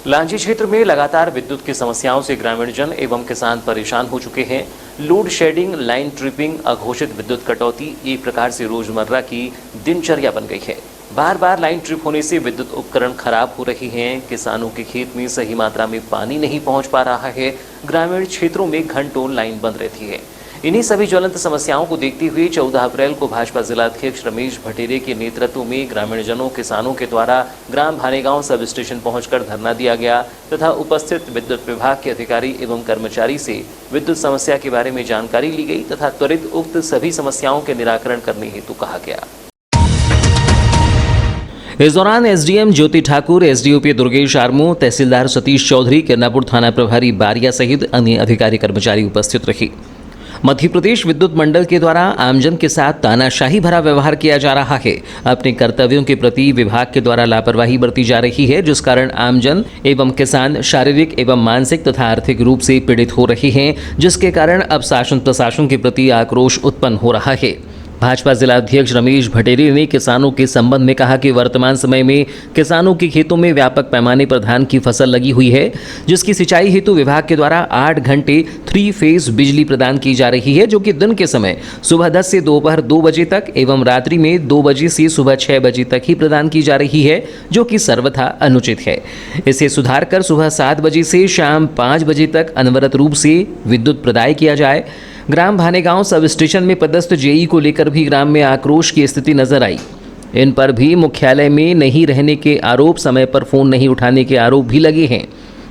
लांजी क्षेत्र में लगातार विद्युत की समस्याओं से ग्रामीण जन एवं किसान परेशान हो चुके हैं। लोड शेडिंग, लाइन ट्रिपिंग, अघोषित विद्युत कटौती एक प्रकार से रोजमर्रा की दिनचर्या बन गई है। बार बार लाइन ट्रिप होने से विद्युत उपकरण खराब हो रही हैं। किसानों के खेत में सही मात्रा में पानी नहीं पहुंच पा रहा है। ग्रामीण क्षेत्रों में घंटों लाइन बंद रहती है। इन्हीं सभी ज्वलंत समस्याओं को देखते हुए 14 अप्रैल को भाजपा जिलाध्यक्ष रमेश भटेरे के नेतृत्व में ग्रामीण जनों किसानों के द्वारा ग्राम भानेगांव सब स्टेशन पहुंचकर धरना दिया गया तथा उपस्थित विद्युत विभाग के अधिकारी एवं कर्मचारी से विद्युत समस्या के बारे में जानकारी ली गई तथा त्वरित उक्त सभी समस्याओं के निराकरण करने हेतु कहा गया। इस दौरान एसडीएम ज्योति ठाकुर, एसडीओपी दुर्गेश आर्मू, तहसीलदार सतीश चौधरी, किरनापुर थाना प्रभारी बारिया सहित अन्य अधिकारी कर्मचारी उपस्थित रहे। मध्य प्रदेश विद्युत मंडल के द्वारा आमजन के साथ तानाशाही भरा व्यवहार किया जा रहा है। अपने कर्तव्यों के प्रति विभाग के द्वारा लापरवाही बरती जा रही है, जिस कारण आमजन एवं किसान शारीरिक एवं मानसिक तथा आर्थिक रूप से पीड़ित हो रहे हैं, जिसके कारण अब शासन प्रशासन के प्रति आक्रोश उत्पन्न हो रहा है। भाजपा जिलाध्यक्ष रमेश भटेरे ने किसानों के संबंध में कहा कि वर्तमान समय में किसानों के खेतों में व्यापक पैमाने पर धान की फसल लगी हुई है, जिसकी सिंचाई हेतु विभाग के द्वारा 8 घंटे 3 फेज बिजली प्रदान की जा रही है, जो कि दिन के समय सुबह 10 से दोपहर 2 बजे तक एवं रात्रि में 2 बजे से सुबह 6 बजे तक ही प्रदान की जा रही है, जो कि सर्वथा अनुचित है। इसे सुधार कर सुबह 7 बजे से शाम 5 बजे तक अनवरत रूप से विद्युत प्रदाय किया जाए। ग्राम भानेगांव सब स्टेशन में पदस्थ जेई को लेकर भी ग्राम में आक्रोश की स्थिति नजर आई। इन पर भी मुख्यालय में नहीं रहने के आरोप, समय पर फोन नहीं उठाने के आरोप भी लगे हैं।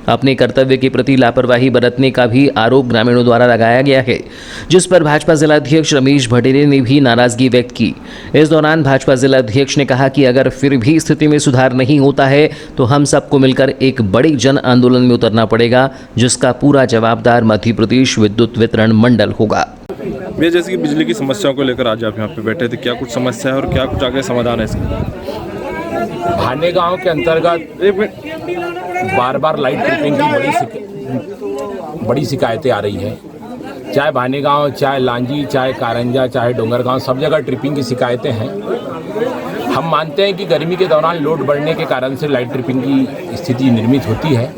अपने कर्तव्य के प्रति लापरवाही बरतने का भी आरोप ग्रामीणों द्वारा लगाया गया है, जिस पर भाजपा जिलाध्यक्ष रमेश भटेरे ने भी नाराजगी व्यक्त की। इस दौरान भाजपा जिलाध्यक्ष ने कहा कि अगर फिर भी स्थिति में सुधार नहीं होता है तो हम सबको मिलकर एक बड़े जन आंदोलन में उतरना पड़ेगा, जिसका पूरा जवाबदार मध्य प्रदेश विद्युत वितरण मंडल होगा। भैया, जैसे कि बिजली की समस्याओं को लेकर आज आप यहाँ पे बैठे थे, क्या कुछ समस्या है और क्या कुछ आगे समाधान है इसका? भानेगांव के अंतर्गत बार बार लाइट ट्रिपिंग की बड़ी शिकायतें आ रही है। चाहे भानेगांव, चाहे लांजी, चाहे कारंजा, चाहे डोंगरगांव, सब जगह ट्रिपिंग की शिकायतें हैं। हम मानते हैं कि गर्मी के दौरान लोड बढ़ने के कारण से लाइट ट्रिपिंग की स्थिति निर्मित होती है,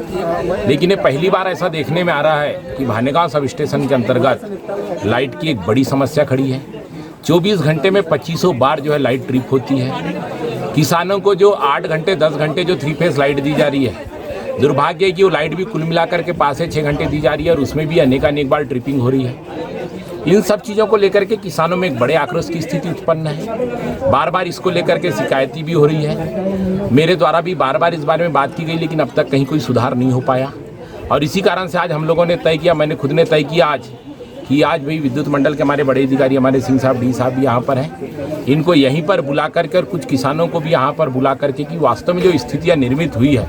लेकिन ये पहली बार ऐसा देखने में आ रहा है कि भानेगांव सब स्टेशन के अंतर्गत लाइट की एक बड़ी समस्या खड़ी है। 24 घंटे में 2500 बार जो है लाइट ट्रिप होती है। किसानों को जो 8 घंटे 10 घंटे जो 3 फेज लाइट दी जा रही है, दुर्भाग्य है कि वो लाइट भी कुल मिलाकर के 5 से 6 घंटे दी जा रही है और उसमें भी अनेकानेक बार ट्रिपिंग हो रही है। इन सब चीज़ों को लेकर के किसानों में एक बड़े आक्रोश की स्थिति उत्पन्न है। बार बार इसको लेकर के शिकायतें भी हो रही है। मेरे द्वारा भी बार बार इस बारे में बात की गई, लेकिन अब तक कहीं कोई सुधार नहीं हो पाया। और इसी कारण से आज हम लोगों ने तय किया, मैंने खुद ने तय किया आज भाई विद्युत मंडल के हमारे बड़े अधिकारी, हमारे सिंह साहब, डी साहब भी यहाँ पर हैं, इनको यहीं पर बुला करके और कुछ किसानों को भी यहाँ पर बुला करके कि वास्तव में जो स्थितियाँ निर्मित हुई है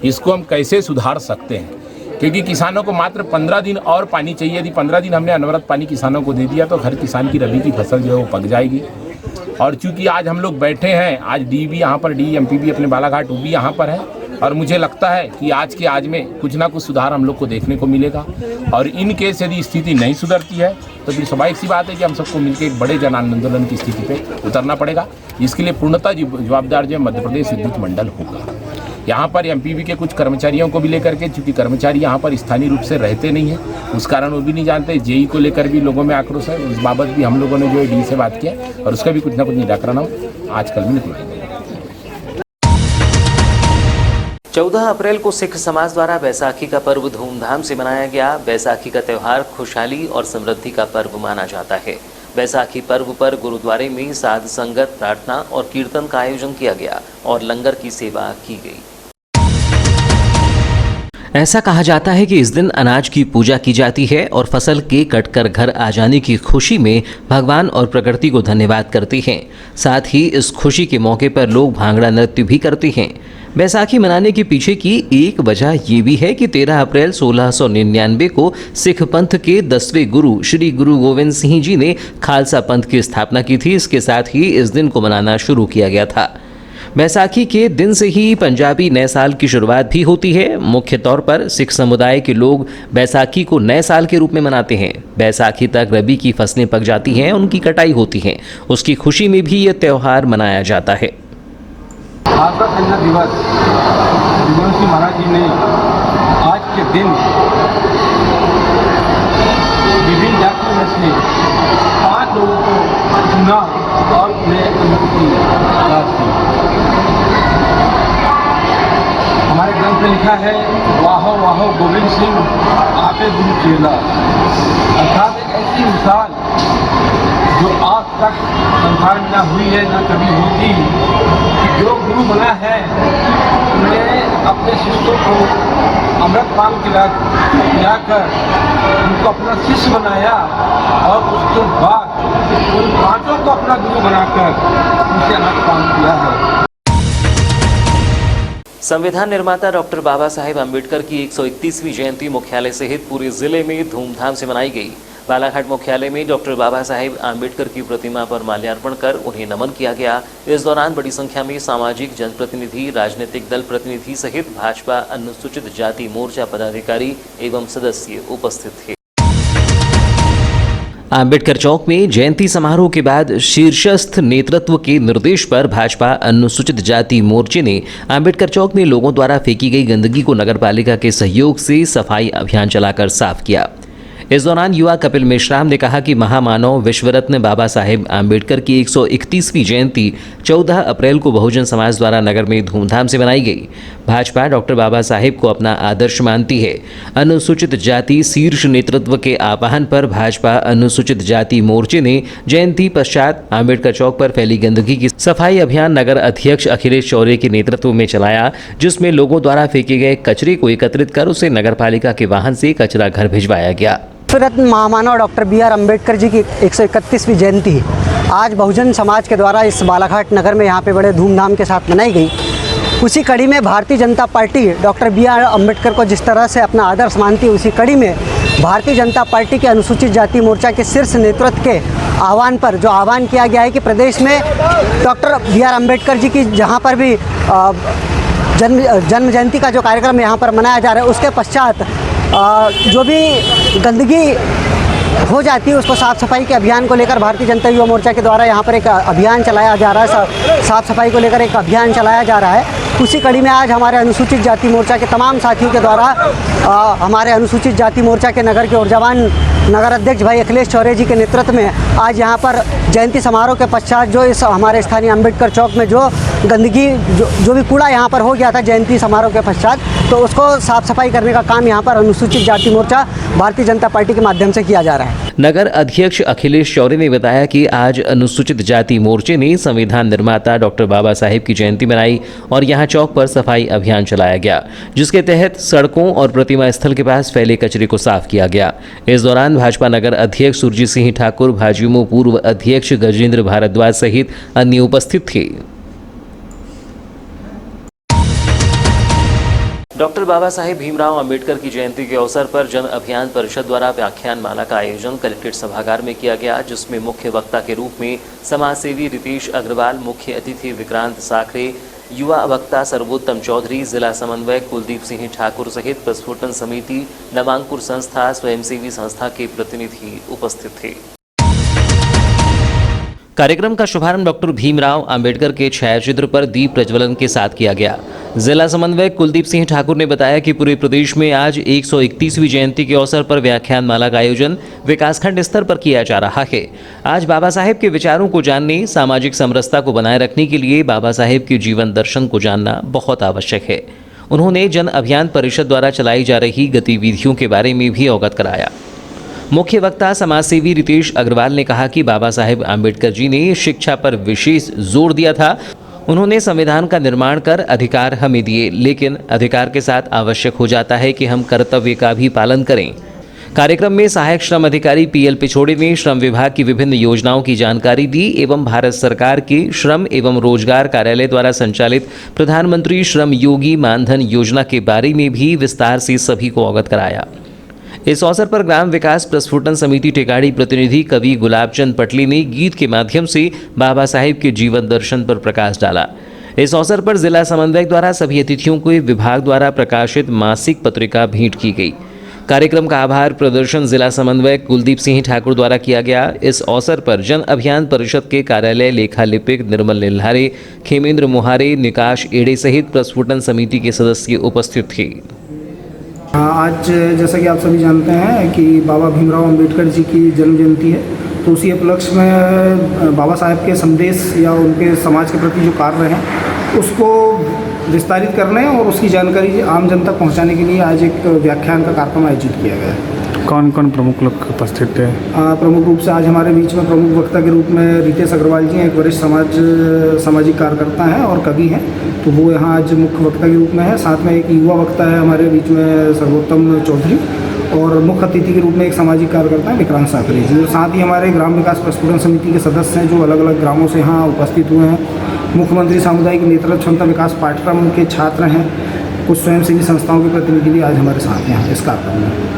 इसको हम कैसे सुधार सकते हैं। क्योंकि किसानों को मात्र 15 दिन और पानी चाहिए। यदि 15 दिन हमने अनवरत पानी किसानों को दे दिया तो हर किसान की रबी की फसल जो है वो पक जाएगी। और चूंकि आज हम लोग बैठे हैं, आज डी भी यहाँ पर, DMP भी अपने बालाघाट भी यहाँ पर है, और मुझे लगता है कि आज में कुछ ना कुछ सुधार हम लोग को देखने को मिलेगा। और इन केस यदि स्थिति नहीं सुधरती है तो फिर स्वाभाविक सी बात है कि हम सबको मिलकर एक बड़े जन आंदोलन की स्थिति पे उतरना पड़ेगा। इसके लिए पूर्णतः जवाबदार जो मध्य प्रदेश विद्युत मंडल होगा। यहाँ पर MPB के कुछ कर्मचारियों को भी लेकर के, चूँकि कर्मचारी यहाँ पर स्थानीय रूप से रहते नहीं है, उस कारण वो भी नहीं जानते। जेई को लेकर भी लोगों में आक्रोश है। उस बाबत भी हम लोगों ने जो डी से बात किया और उसका भी कुछ ना कुछ निराकरण हम आज कल में निकलेंगे। 14 अप्रैल को सिख समाज द्वारा बैसाखी का पर्व धूमधाम से मनाया गया। बैसाखी का त्यौहार खुशहाली और समृद्धि का पर्व माना जाता है। बैसाखी पर्व पर गुरुद्वारे में साध संगत, प्रार्थना और कीर्तन का आयोजन किया गया और लंगर की सेवा की गई। ऐसा कहा जाता है कि इस दिन अनाज की पूजा की जाती है और फसल के कटकर घर आ जाने की खुशी में भगवान और प्रकृति को धन्यवाद करते हैं। साथ ही इस खुशी के मौके पर लोग भांगड़ा नृत्य भी करते हैं। बैसाखी मनाने के पीछे की एक वजह ये भी है कि 13 अप्रैल 1699 को सिख पंथ के 10वें गुरु श्री गुरु गोविंद सिंह जी ने खालसा पंथ की स्थापना की थी। इसके साथ ही इस दिन को मनाना शुरू किया गया था। बैसाखी के दिन से ही पंजाबी नए साल की शुरुआत भी होती है। मुख्य तौर पर सिख समुदाय के लोग बैसाखी को नए साल के रूप में मनाते हैं। बैसाखी तक रबी की फसलें पक जाती हैं, उनकी कटाई होती है। उसकी खुशी में भी ये त्यौहार मनाया जाता है। खालसा संघ दिवस रघुवंशी महाराज जी ने आज के दिन विभिन्न जातियों में से 5 लोगों को चुना और उन्हें अनुमति दी। हमारे ग्रंथ में लिखा है, वाहो वाहो गोविंद सिंह आपे गुरु चेला, अर्थात एक ऐसी मिसाल जो आज तक संसार में ना हुई है ना कभी होगी, कि जो गुरु बना है उन्होंने अपने शिष्यों को अमृतपान खिलाकर उनको अपना शिष्य बनाया और उसके बाद उन 5 को अपना गुरु बनाकर उनसे अमृतपान किया है। संविधान निर्माता डॉक्टर बाबा साहेब आम्बेडकर की 131वीं जयंती मुख्यालय सहित पूरे जिले में धूमधाम से मनाई गई। बालाघाट मुख्यालय में डॉक्टर बाबा साहेब आम्बेडकर की प्रतिमा पर माल्यार्पण कर उन्हें नमन किया गया। इस दौरान बड़ी संख्या में सामाजिक जनप्रतिनिधि, राजनीतिक दल प्रतिनिधि सहित भाजपा अनुसूचित जाति मोर्चा पदाधिकारी एवं सदस्य उपस्थित थे। आम्बेडकर चौक में जयंती समारोह के बाद शीर्षस्थ नेतृत्व के निर्देश पर भाजपा अनुसूचित जाति मोर्चे ने आम्बेडकर चौक में लोगों द्वारा फेंकी गई गंदगी को नगरपालिका के सहयोग से सफाई अभियान चलाकर साफ किया। इस दौरान युवा कपिल मेश्राम ने कहा कि महामानव विश्वरत्न बाबा साहेब आम्बेडकर की 131वीं जयंती 14 अप्रैल को बहुजन समाज द्वारा नगर में धूमधाम से मनाई गई। भाजपा डॉक्टर बाबा साहेब को अपना आदर्श मानती है। अनुसूचित जाति शीर्ष नेतृत्व के आह्वान पर भाजपा अनुसूचित जाति मोर्चे ने जयंती पश्चात आम्बेडकर चौक पर फैली गंदगी की सफाई अभियान नगर अध्यक्ष अखिलेश चौरे के नेतृत्व में चलाया, जिसमें लोगों द्वारा फेंके गए कचरे को एकत्रित कर उसे नगरपालिका के वाहन से कचरा घर भिजवाया गया। विश्वरत्न महामानव डॉक्टर B.R. अम्बेडकर जी की 131वीं जयंती आज बहुजन समाज के द्वारा इस बालाघाट नगर में यहाँ पे बड़े धूमधाम के साथ मनाई गई। उसी कड़ी में Bharatiya Janata party doctor B.R. Ambedkar को जिस तरह से अपना आदर्श मानती है, उसी कड़ी में भारतीय जनता पार्टी के अनुसूचित जाति मोर्चा के शीर्ष नेतृत्व के आह्वान पर जो आह्वान किया गया है कि प्रदेश में डॉक्टर B.R. अम्बेडकर जी की जहाँ पर भी जन्म जयंती का जो कार्यक्रम यहाँ पर मनाया जा रहा है, उसके पश्चात जो भी गंदगी हो जाती है उसको साफ़ सफाई के अभियान को लेकर भारतीय जनता युवा मोर्चा के द्वारा यहाँ पर एक अभियान चलाया जा रहा है। साफ़ सफाई को लेकर एक अभियान चलाया जा रहा है। उसी कड़ी में आज हमारे अनुसूचित जाति मोर्चा के तमाम साथियों के द्वारा हमारे अनुसूचित जाति मोर्चा के नगर के ऊर्जावान नगर अध्यक्ष भाई अखिलेश चौरे जी के नेतृत्व में आज यहाँ पर जयंती समारोह के पश्चात जो इस हमारे स्थानीय अम्बेडकर चौक में जो गंदगी जो भी कूड़ा यहाँ पर हो गया था जयंती समारोह के पश्चात, तो उसको साफ़ सफाई करने का काम यहाँ पर अनुसूचित जाति मोर्चा भारतीय जनता पार्टी के माध्यम से किया जा रहा है। नगर अध्यक्ष अखिलेश चौरे ने बताया कि आज अनुसूचित जाति मोर्चे ने संविधान निर्माता डॉक्टर बाबा साहेब की जयंती मनाई और यहाँ चौक पर सफाई अभियान चलाया गया, जिसके तहत सड़कों और प्रतिमा स्थल के पास फैले कचरे को साफ किया गया। इस दौरान भाजपा नगर अध्यक्ष सुरजीत सिंह ठाकुर, भाजयुमो पूर्व अध्यक्ष गजेंद्र भारद्वाज सहित अन्य उपस्थित थे। डॉक्टर बाबा साहेब भीमराव अंबेडकर की जयंती के अवसर पर जन अभियान परिषद द्वारा व्याख्यान माला का आयोजन कलेक्ट्रेट सभागार में किया गया, जिसमें मुख्य वक्ता के रूप में समाज सेवी रितेश अग्रवाल, मुख्य अतिथि विक्रांत साखरे, युवा वक्ता सर्वोत्तम चौधरी, जिला समन्वयक कुलदीप सिंह ठाकुर सहित प्रस्फुटन समिति, नवांकुर संस्था, स्वयंसेवी संस्था के प्रतिनिधि उपस्थित थे। कार्यक्रम का शुभारंभ डॉक्टर भीमराव अंबेडकर के छायाचित्र पर दीप प्रज्वलन के साथ किया गया। जिला समन्वयक कुलदीप सिंह ठाकुर ने बताया कि पूरे प्रदेश में आज 131वीं जयंती के अवसर पर व्याख्यान माला का आयोजन विकासखंड स्तर पर किया जा रहा है। आज बाबा साहेब के विचारों को जानने, सामाजिक समरसता को बनाए रखने के लिए बाबा साहेब के जीवन दर्शन को जानना बहुत आवश्यक है। उन्होंने जन अभियान परिषद द्वारा चलाई जा रही गतिविधियों के बारे में भी अवगत कराया। मुख्य वक्ता समाजसेवी रितेश अग्रवाल ने कहा कि बाबा साहेब आम्बेडकर जी ने शिक्षा पर विशेष जोर दिया था। उन्होंने संविधान का निर्माण कर अधिकार हमें दिए, लेकिन अधिकार के साथ आवश्यक हो जाता है कि हम कर्तव्य का भी पालन करें। कार्यक्रम में सहायक श्रम अधिकारी PL पिछोड़े ने श्रम विभाग की विभिन्न योजनाओं की जानकारी दी एवं भारत सरकार के श्रम एवं रोजगार कार्यालय द्वारा संचालित प्रधानमंत्री श्रम योगी मानधन योजना के बारे में भी विस्तार से सभी को अवगत कराया। इस अवसर पर ग्राम विकास प्रस्फुटन समिति टेकाड़ी प्रतिनिधि कवि गुलाबचंद पटली ने गीत के माध्यम से बाबा साहेब के जीवन दर्शन पर प्रकाश डाला। इस अवसर पर जिला समन्वयक द्वारा सभी अतिथियों को विभाग द्वारा प्रकाशित मासिक पत्रिका भेंट की गई। कार्यक्रम का आभार प्रदर्शन जिला समन्वयक कुलदीप सिंह ठाकुर द्वारा किया गया। इस अवसर पर जन अभियान परिषद के कार्यालय लेखा लिपिक निर्मल निल्हारे, खेमेंद्र मोहारे, निकाश एड़े सहित प्रस्फुटन समिति के सदस्य उपस्थित थे। आज जैसा कि आप सभी जानते हैं कि बाबा भीमराव अंबेडकर जी की जन्म जयंती है, तो उसी उपलक्ष्य में बाबा साहेब के संदेश या उनके समाज के प्रति जो कार्य हैं उसको विस्तारित करने और उसकी जानकारी आम जन तक पहुंचाने के लिए आज एक व्याख्यान का कार्यक्रम आयोजित किया गया है। कौन कौन प्रमुख लोग उपस्थित थे? प्रमुख रूप से आज हमारे बीच में प्रमुख वक्ता के रूप में रितेश अग्रवाल जी हैं, एक वरिष्ठ सामाजिक कार्यकर्ता हैं और कवि हैं, तो वो यहाँ आज मुख्य वक्ता के रूप में है। साथ में एक युवा वक्ता है हमारे बीच में सर्वोत्तम चौधरी, और मुख्य अतिथि के रूप में एक सामाजिक कार्यकर्ता है विक्रांत साकरे जी। साथ ही हमारे ग्राम विकास प्रस्फुटन समिति के सदस्य हैं जो अलग अलग ग्रामों से यहाँ उपस्थित हुए हैं। मुख्यमंत्री सामुदायिक नेतृत्व क्षमता विकास पाठ्यक्रम के छात्र हैं, कुछ स्वयंसेवी संस्थाओं के प्रतिनिधि भी आज हमारे साथ हैं इस कार्यक्रम में।